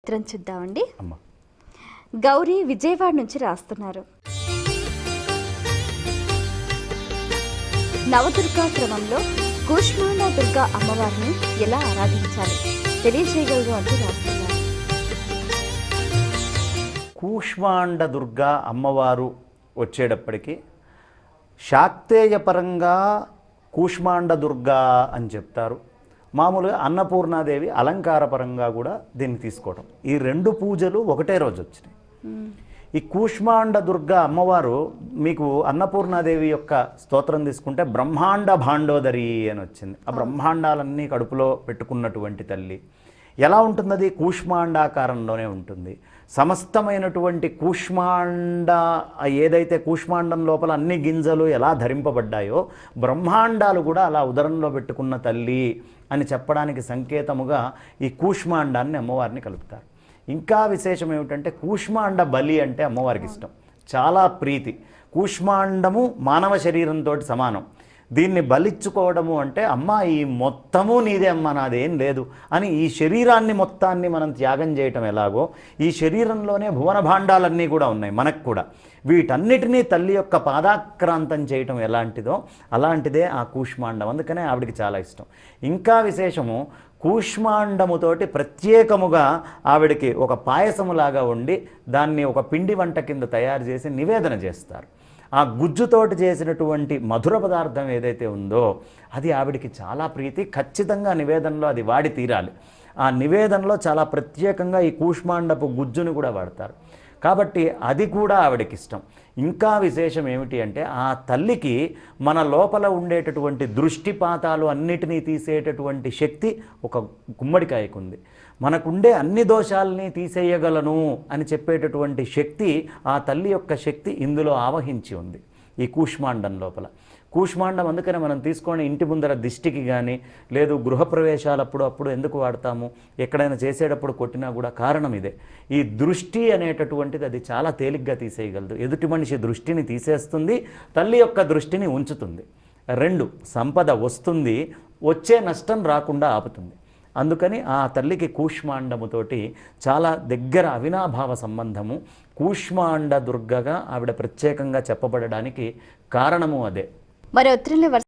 ఉత్తరం చూద్దామండి. అమ్మ గౌరీ విజయవాడ నుంచి రాస్తున్నారు. నవదుర్గా క్రమంలో కూష్మాండ దుర్గా అమ్మవారిని ఎలా ఆరాధించాలి తెలియజేయగలరు అంటూ రాస్తున్నారు. కూష్మాండ దుర్గా అమ్మవారు వచ్చేటప్పటికి శాక్తేయపరంగా కూష్మాండ దుర్గా అని చెప్తారు. మామూలుగా అన్నపూర్ణాదేవి అలంకారపరంగా కూడా దీన్ని తీసుకోవటం. ఈ రెండు పూజలు ఒకటే రోజు వచ్చినాయి. ఈ కూష్మాండ దుర్గా అమ్మవారు మీకు అన్నపూర్ణాదేవి యొక్క స్తోత్రం తీసుకుంటే బ్రహ్మాండ భాండోదరి అని వచ్చింది. ఆ బ్రహ్మాండాలన్నీ కడుపులో పెట్టుకున్నటువంటి తల్లి. ఎలా ఉంటుంది? అది కూష్మాండాకారంలోనే ఉంటుంది. సమస్తమైనటువంటి కూష్మాండ ఏదైతే కూష్మాండం లోపల అన్ని గింజలు ఎలా ధరింపబడ్డాయో బ్రహ్మాండాలు కూడా అలా ఉదరంలో పెట్టుకున్న తల్లి అని చెప్పడానికి సంకేతముగా ఈ కూష్మాండాన్ని అమ్మవారిని కలుపుతారు. ఇంకా విశేషం ఏమిటంటే కూష్మాండ బలి అంటే అమ్మవారికి ఇష్టం, చాలా ప్రీతి. కూష్మాండము మానవ శరీరంతో సమానం. దీన్ని బలిచ్చుకోవడము అంటే అమ్మ ఈ మొత్తము నీదే అమ్మ, నాదేం లేదు అని ఈ శరీరాన్ని మొత్తాన్ని మనం త్యాగం చేయటం ఎలాగో ఈ శరీరంలోనే భువన భాండాలన్నీ కూడా ఉన్నాయి మనకు కూడా. వీటన్నిటినీ తల్లి యొక్క పాదాక్రాంతం చేయటం ఎలాంటిదో అలాంటిదే ఆ కూష్మాండం. అందుకనే ఆవిడికి చాలా ఇష్టం. ఇంకా విశేషము కూష్మాండముతోటి ప్రత్యేకముగా ఆవిడికి ఒక పాయసములాగా వండి దాన్ని ఒక పిండి వంట కింద తయారు చేసి నివేదన చేస్తారు. ఆ గుజ్జుతోటి చేసినటువంటి మధుర పదార్థం ఏదైతే ఉందో అది ఆవిడికి చాలా ప్రీతి. ఖచ్చితంగా నివేదనలో అది వాడి తీరాలి. ఆ నివేదనలో చాలా ప్రత్యేకంగా ఈ కూష్మాండపు గుజ్జును కూడా వాడతారు. కాబట్టి అది కూడా ఆవిడకి ఇష్టం. ఇంకా విశేషం ఏమిటి అంటే ఆ తల్లికి మన లోపల ఉండేటటువంటి దృష్టిపాతాలు అన్నిటినీ తీసేటటువంటి శక్తి ఒక గుమ్మడికాయకు ఉంది. మనకుండే అన్ని దోషాలని తీసేయగలను అని చెప్పేటటువంటి శక్తి ఆ తల్లి యొక్క శక్తి ఇందులో ఆవహించి ఉంది ఈ కూష్మాండం లోపల. కూష్మాండం అందుకనే మనం తీసుకొని ఇంటి ముందర దిష్టికి కానీ లేదు గృహప్రవేశాలప్పుడు అప్పుడు ఎందుకు వాడతాము, ఎక్కడైనా చేసేటప్పుడు కొట్టినా కూడా కారణం ఇదే. ఈ దృష్టి అనేటటువంటిది అది చాలా తేలిగ్గా తీసేయగలదు. ఎదుటి మనిషి దృష్టిని తీసేస్తుంది, తల్లి యొక్క దృష్టిని ఉంచుతుంది. రెండు, సంపద వస్తుంది, వచ్చే నష్టం రాకుండా ఆపుతుంది. అందుకని ఆ తల్లికి కూష్మాండముతోటి చాలా దగ్గర అవినాభావ సంబంధము. కూష్మాండ దుర్గగా ఆవిడ ప్రత్యేకంగా చెప్పబడడానికి కారణము అదే. మరి ఉత్తరంలో